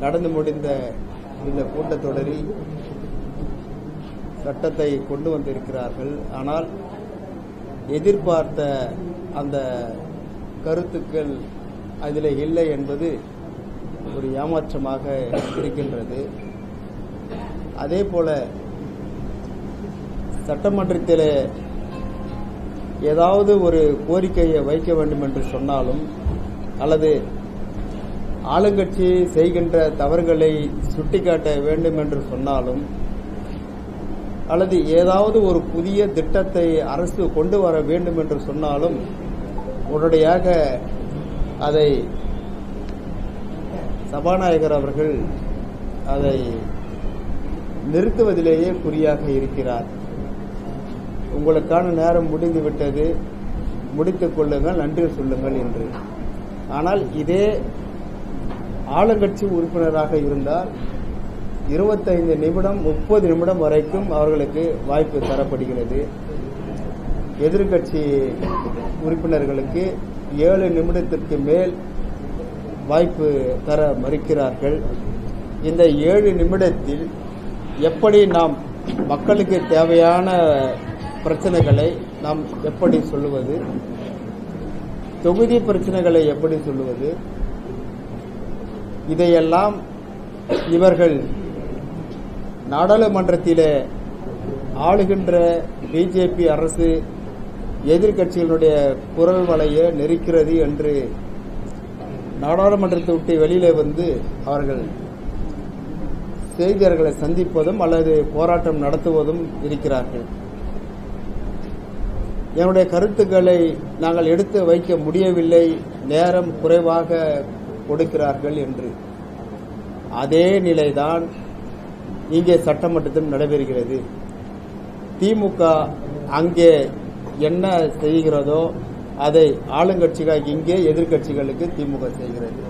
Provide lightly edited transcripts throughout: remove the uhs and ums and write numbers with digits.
நடந்து முடிந்த இந்த கூட்டத்தொடரில் சட்டத்தை கொண்டு வந்திருக்கிறார்கள். ஆனால் எதிர்பார்த்த அந்த கருத்துக்கள் அதில் இல்லை என்பது ஒரு ஏமாற்றமாக இருக்கின்றது. அதே போல சட்டமன்றத்தில் ஏதாவது ஒரு கோரிக்கையை வைக்க வேண்டும் என்று சொன்னாலும் அல்லது ஆளுங்கட்சி செய்கின்ற தவறுகளை சுட்டிக்காட்ட வேண்டும் என்று சொன்னாலும் அல்லது ஏதாவது ஒரு புதிய திட்டத்தை அரசு கொண்டு வர வேண்டும் என்று சொன்னாலும் உடனடியாக அதை சபாநாயகர் அவர்கள் அதை நிறுத்துவதிலேயே குறியாக இருக்கிறார். உங்களுக்கான நேரம் முடிந்துவிட்டது, முடித்துக் கொள்ளுங்கள், நன்றி சொல்லுங்கள் என்று. ஆனால் இதே ஆளுங்கட்சி உறுப்பினராக இருந்தால் 25 நிமிடம் 30 நிமிடம் வரைக்கும் அவர்களுக்கு வாய்ப்பு தரப்படுகிறது. எதிர்கட்சி உறுப்பினர்களுக்கு 7 நிமிடத்திற்கு மேல் வாய்ப்பு தர மறுக்கிறார்கள். இந்த 7 நிமிடத்தில் எப்படி நாம் மக்களுக்கு தேவையான பிரச்சனைகளை நாம் எப்படி சொல்லுவது, தொகுதி பிரச்சனைகளை எப்படி சொல்லுவது, இதையெல்லாம் இவர்கள் நாடாளுமன்றத்திலே ஆளுகின்ற பிஜேபி அரசு எதிர்கட்சிகளுடைய குரல் வலையை நெருக்கிறது என்று நாடாளுமன்றத்தை விட்டு வெளியிலே வந்து அவர்கள் செய்தியாளர்களை சந்திப்பதும் அல்லது போராட்டம் நடத்துவதும் இருக்கிறார்கள். என்னுடைய கருத்துக்களை நாங்கள் எடுத்து வைக்க முடியவில்லை, நேரம் குறைவாக கொடுக்கிறார்கள் என்று. அதே நிலைதான் இங்கே சட்டமன்றத்தில் நடைபெறுகிறது. திமுக அங்கே என்ன செய்கிறதோ அதை ஆளுங்கட்சிகள் இங்கே எதிர்கட்சிகளுக்கு திமுக செய்கிறது.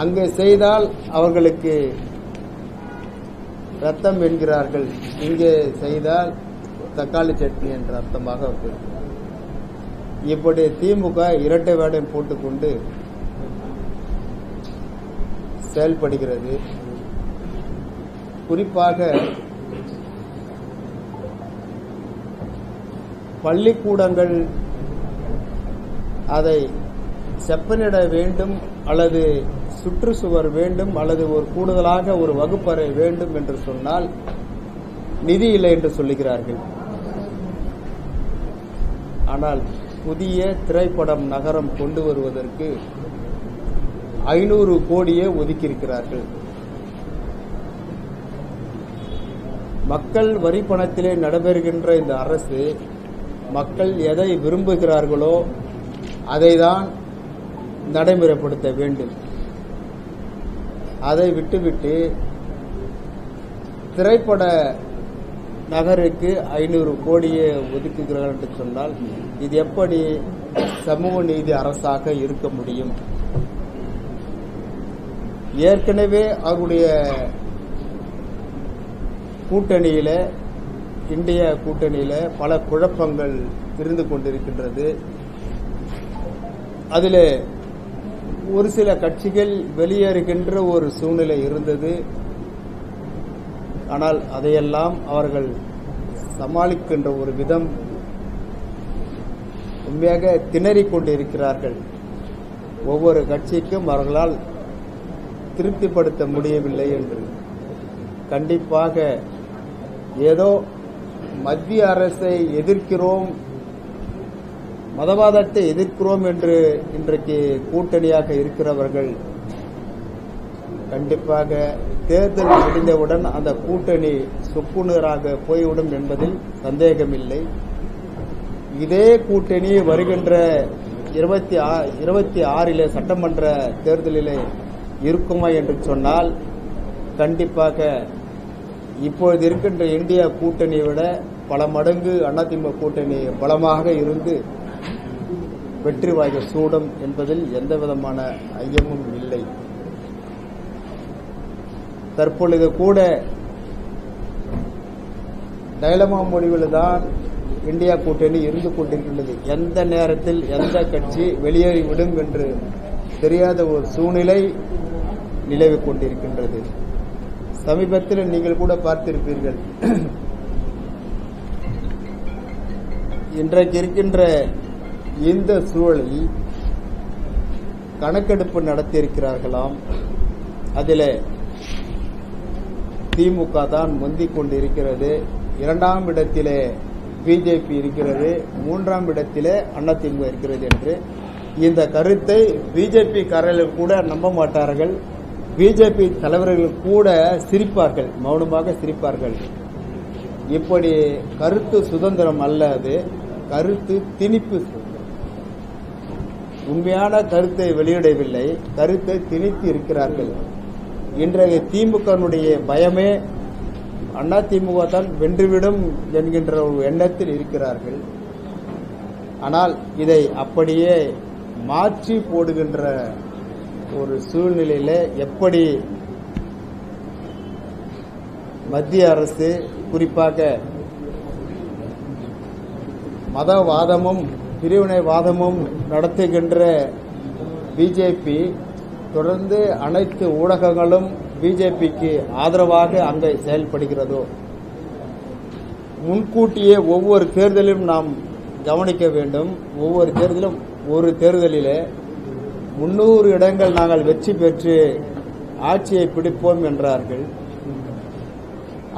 அங்கே செய்தால் அவர்களுக்கு ரத்தம் என்கிறார்கள், இங்கே செய்தால் தக்காளி சட்னி என்ற அர்த்தமாக இருக்கிறது. இப்படி திமுக இரட்டை வேடம் போட்டுக்கொண்டு செயல்படுகிறது. குறிப்பாக பள்ளிக்கூடங்கள் அதை செப்பனிட வேண்டும் அல்லது சுற்றுச்சுவர் வேண்டும் அல்லது ஒரு கூடுதலாக ஒரு வகுப்பறை வேண்டும் என்று சொன்னால் நிதி இல்லை என்று சொல்லுகிறார்கள். ஆனால் புதிய திரைப்படம் நகரம் கொண்டு வருவதற்கு 500 கோடியே ஒதுக்கியிருக்கிறார்கள். மக்கள் வரி பணத்திலே நடைபெறுகின்ற இந்த அரசு மக்கள் எதை விரும்புகிறார்களோ அதைதான் நடைமுறைப்படுத்த வேண்டும். அதை விட்டுவிட்டு திரைப்பட நகருக்கு 500 கோடியை ஒதுக்குகிறார்கள் என்று சொன்னால் இது எப்படி சமூக நீதி அரசாக இருக்க முடியும்? ஏற்கனவே அவருடைய கூட்டணியில, இந்திய கூட்டணியில பல குழப்பங்கள் இருந்து கொண்டிருக்கின்றது. அதில் ஒரு சில கட்சிகள் வெளியேறுகின்ற ஒரு சூழ்நிலை இருந்தது. ஆனால் அதையெல்லாம் அவர்கள் சமாளிக்கின்ற ஒரு விதம் உண்மையாக திணறிக் கொண்டிருக்கிறார்கள். ஒவ்வொரு கட்சிக்கும் அவர்களால் திருப்திப்படுத்த முடியவில்லை என்று. கண்டிப்பாக ஏதோ மத்திய அரசை எதிர்க்கிறோம், மதவாதத்தை எதிர்க்கிறோம் என்று இன்றைக்கு கூட்டணியாக இருக்கிறவர்கள் கண்டிப்பாக தேர்தல் முடிந்தவுடன் அந்த கூட்டணி சொப்புநராக போய்விடும் என்பதில் சந்தேகமில்லை. இதே கூட்டணி வருகின்ற 26 சட்டமன்ற தேர்தலிலே இருக்குமா என்று சொன்னால் கண்டிப்பாக இப்பொழுது இருக்கின்ற இந்தியா கூட்டணியை விட பல மடங்கு அதிமுக கூட்டணி பலமாக இருந்து வெற்றி வாய்க்க சூடும் என்பதில் எந்தவிதமான ஐயமும் இல்லை. தற்பொழுது கூட டைலமா முடிவில் தான் இந்தியா கூட்டணி இருந்து கொண்டிருக்கின்றது. எந்த நேரத்தில் எந்த கட்சி வெளியேறிவிடும் என்று தெரியாத ஒரு சூழ்நிலை நிலவிக் கொண்டிருக்கின்றது. சமீபத்தில் நீங்கள் கூட பார்த்திருப்பீர்கள், இன்றைக்கு இருக்கின்ற இந்த சூழலில் கணக்கெடுப்பு நடத்தியிருக்கிறார்களாம். அதில் திமுக தான் முந்திக் கொண்டிருக்கிறது, 2ஆம் இடத்திலே பிஜேபி இருக்கிறது, 3ஆம் இடத்திலே அதிமுக இருக்கிறது என்று. இந்த கருத்தை பிஜேபி காரர்கள் கூட நம்ப மாட்டார்கள். பிஜேபி தலைவர்கள் கூட சிரிப்பார்கள், மௌனமாக சிரிப்பார்கள். இப்படி கருத்து சுதந்திரம் அல்ல, அது கருத்து திணிப்பு. உண்மையான கருத்தை வெளியிடவில்லை, கருத்தை திணித்து இருக்கிறார்கள். இன்றைய திமுகனுடைய பயமே அதிமுக தான் வென்றுவிடும் என்கின்ற ஒரு எண்ணத்தில் இருக்கிறார்கள். ஆனால் இதை அப்படியே மாற்றி போடுகின்ற ஒரு சூழ்நிலையில எப்படி மத்திய அரசு, குறிப்பாக மதவாதமும் பிரிவினைவாதமும் நடத்துகின்ற பிஜேபி, தொடர்ந்து அனைத்து ஊடகங்களும் பிஜேபிக்கு ஆதரவாக அங்கே செயல்படுகிறதோ, முன்கூட்டியே ஒவ்வொரு தேர்தலிலும் நாம் கவனிக்க வேண்டும். ஒவ்வொரு தேர்தலும், ஒரு தேர்தலிலே 300 இடங்கள் நாங்கள் வெற்றி பெற்று ஆட்சியை பிடிப்போம் என்றார்கள்.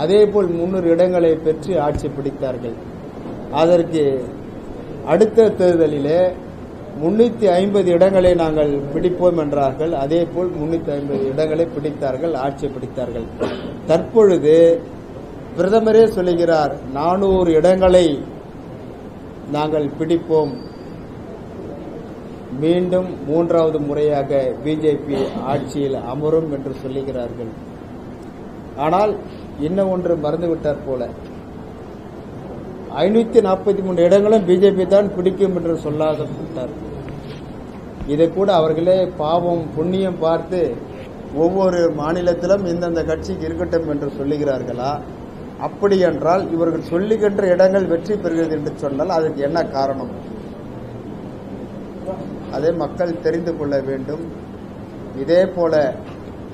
அதேபோல் 300 இடங்களை பெற்று ஆட்சி பிடித்தார்கள். அதற்கு அடுத்த தேர்தலிலே 350 இடங்களை நாங்கள் பிடிப்போம் என்றார்கள். அதேபோல் 350 இடங்களை பிடித்தார்கள், ஆட்சி பிடித்தார்கள். தற்பொழுது பிரதமரே சொல்லுகிறார், 400 இடங்களை நாங்கள் பிடிப்போம், மீண்டும் 3வது முறையாக பிஜேபி ஆட்சியில் அமரும் என்று சொல்லுகிறார்கள். ஆனால் இன்னும் ஒன்று மறந்துவிட்டார் போல, 543 இடங்களும் பிஜேபி தான் பிடிக்கும் என்று சொல்லாதப்பட்டார். இதை கூட அவர்களே பாவம் புண்ணியம் பார்த்து ஒவ்வொரு மாநிலத்திலும் இந்தந்த கட்சிக்கு இருக்கட்டும் என்று சொல்லுகிறார்களா? அப்படி என்றால் இவர்கள் சொல்லுகின்ற இடங்கள் வெற்றி பெறுகிறது என்று சொன்னால் அதற்கு என்ன காரணம்? அதை மக்கள் தெரிந்து கொள்ள வேண்டும். இதே போல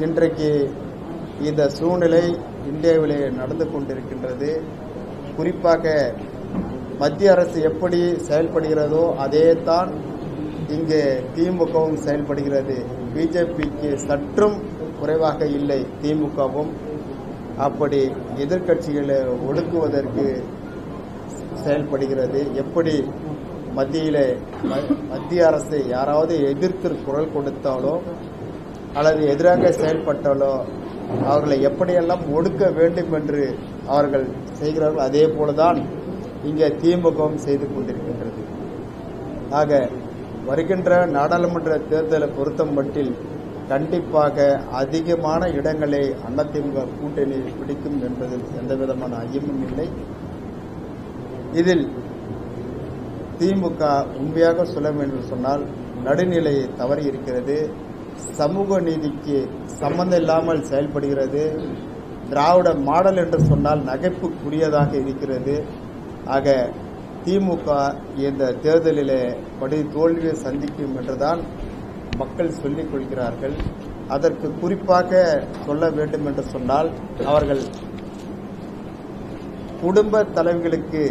இன்றைக்கு இந்த சூழ்நிலை இந்தியாவிலே நடந்து கொண்டிருக்கின்றது. குறிப்பாக மத்திய அரசு எப்படி செயல்படுகிறதோ அதே தான் இங்கே திமுகவும் செயல்படுகிறது. பிஜேபிக்கு சற்றும் குறைவாக இல்லை திமுகவும். அப்படி எதிர்க்கட்சிகளை ஒடுக்குவதற்கு செயல்படுகிறது. எப்படி மத்திய அரசை யாராவது எதிர்த்து குரல் கொடுத்தாலோ அல்லது எதிராக செயல்பட்டாலோ அவர்களை எப்படியெல்லாம் ஒடுக்க வேண்டும் என்று அவர்கள் செய்கிறார்கள். அதே போலதான் இங்கே திமுகவும் செய்து கொண்டிருக்கின்றது. ஆக வருகின்ற நாடாளுமன்ற தேர்தலை பொறுத்தமட்டில் கண்டிப்பாக அதிகமான இடங்களை அதிமுக கூட்டணி பிடிக்கும் என்பதில் எந்தவிதமான ஐயமும் இல்லை. இதில் திமுக உண்மையாக சொல்ல வேண்டும் சொன்னால் நடுநிலையை தவறி இருக்கிறது. சமூக நீதிக்கு சம்பந்தம் இல்லாமல் செயல்படுகிறது. திராவிட மாடல் என்று சொன்னால் நகைப்புக்குரியதாக இருக்கிறது. ஆக திமுக இந்த தேர்தலிலே படி தோல்வியை சந்திக்கும் என்றுதான் மக்கள் சொல்லிக் கொள்கிறார்கள். அதற்கு குறிப்பாக சொல்ல வேண்டும் என்று சொன்னால் அவர்கள் குடும்ப தலைவிகளுக்கு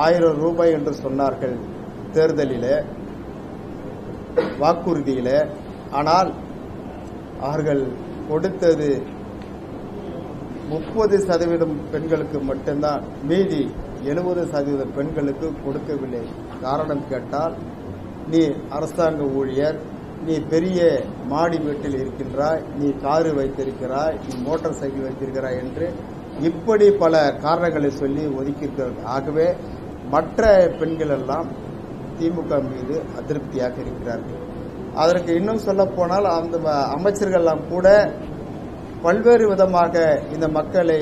1000 ரூபாய் என்று சொன்னார்கள் தேர்தலிலே, வாக்குறுதியிலே. ஆனால் அவர்கள் கொடுத்தது 30% பெண்களுக்கு மட்டும்தான், மீதி 70% பெண்களுக்கு கொடுக்கவில்லை. காரணம் கேட்டால், நீ அரசாங்க ஊழியர், நீ பெரிய மாடி வீட்டில் இருக்கின்றாய், நீ காரு வைத்திருக்கிறாய், நீ மோட்டார் சைக்கிள் வைத்திருக்கிறாய் என்று இப்படி பல காரணங்களை சொல்லி ஒதுக்கியிருக்கிறார்கள். ஆகவே மற்ற பெண்கள் எல்லாம் திமுக மீது அதிருப்தியாக இருக்கிறார்கள். அதற்கு இன்னும் சொல்ல போனால் அந்த அமைச்சர்கள் எல்லாம் கூட பல்வேறு விதமாக இந்த மக்களை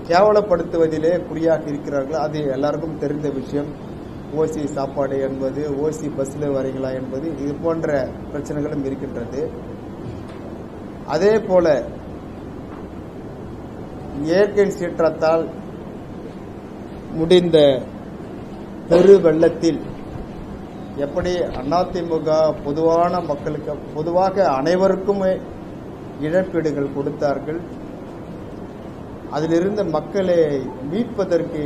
கேவலப்படுத்துவதிலே குறியாக இருக்கிறார்கள். அது எல்லாருக்கும் தெரிந்த விஷயம். ஓசி சாப்பாடு என்பது, ஓசி பஸ்ல வரீங்களா என்பது, இது போன்ற பிரச்சனைகளும் இருக்கின்றது. அதே போல இயற்கை சீற்றத்தால் முடிந்த பெரு வெள்ளத்தில் எப்படி அதிமுக பொதுவான மக்களுக்கு பொதுவாக அனைவருக்குமே இழப்பீடுகள் கொடுத்தார்கள், அதிலிருந்து மக்களை மீட்பதற்கு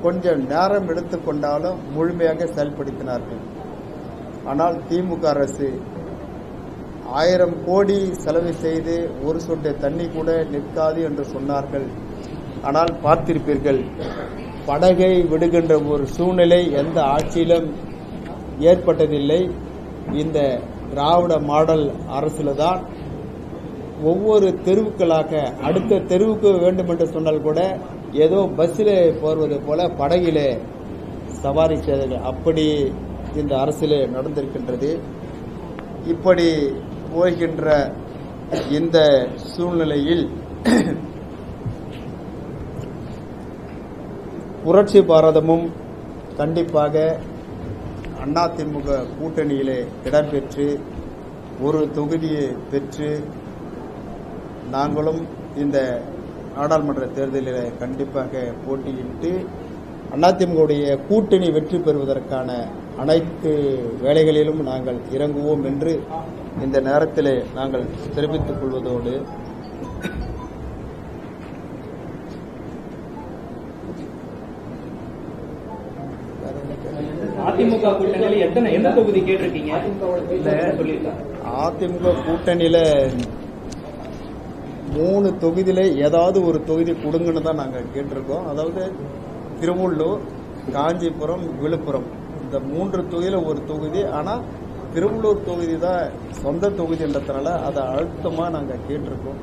கொஞ்சம் நேரம் எடுத்துக்கொண்டாலும் முழுமையாக செயல்படுத்தினார்கள். ஆனால் திமுக அரசு 1000 கோடி செலவு செய்து ஒரு சொட்டு தண்ணி கூட நிற்காது என்று சொன்னார்கள். ஆனால் பார்த்திருப்பீர்கள், படகை விடுகின்ற ஒரு சூழ்நிலை எந்த ஆட்சியிலும் ஏற்பட்டதில்லை. இந்த திராவிட மாடல் அரசில் தான் ஒவ்வொரு தெருவுக்களாக அடுத்த தெருவுக்கு வேண்டும் என்று சொன்னால் கூட ஏதோ பஸ்ஸில் போவது போல படகிலே சவாரி செய்தார்கள். அப்படி இந்த அரசிலே நடந்திருக்கின்றது. இப்படி போகின்ற இந்த சூழ்நிலையில் புரட்சி பாரதமும் கண்டிப்பாக அதிமுக கூட்டணியிலே இடம்பெற்று ஒரு தொகுதியை பெற்று நாங்களும் இந்த நாடாளுமன்ற தேர்தலில் கண்டிப்பாக போட்டியிட்டு அதிமுகவுடைய கூட்டணி வெற்றி பெறுவதற்கான அனைத்து வேலைகளிலும் நாங்கள் இறங்குவோம் என்று இந்த நேரத்தில் நாங்கள் தெரிவித்துக் கொள்வதோடு அதிமுக கூட்டணியில எந்த தொகுதி கேட்டிருக்கீங்க? அதிமுக கூட்டணியில 3 தொகுதியில ஏதாவது ஒரு தொகுதி கொடுங்கன்னு தான் நாங்கள் கேட்டிருக்கோம். அதாவது திருவள்ளூர், காஞ்சிபுரம், விழுப்புரம் இந்த 3 தொகுதியில ஒரு தொகுதி. ஆனால் திருவள்ளூர் தொகுதி தான் சொந்த தொகுதி என்றதுனால அதை அழுத்தமாக நாங்கள் கேட்டிருக்கோம்.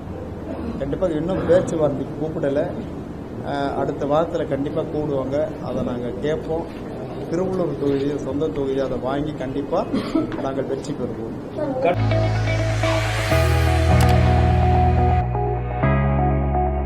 கண்டிப்பாக இன்னும் பேச்சுவார்த்தைக்கு கூப்பிடலை. அடுத்த வாரத்தில் கண்டிப்பாக கூடுவாங்க. அதை நாங்கள் கேட்போம். திருவள்ளூர் தொகுதி சொந்த தொகுதி, அதை வாங்கி கண்டிப்பாக நாங்கள் வெற்றி பெறுவோம்.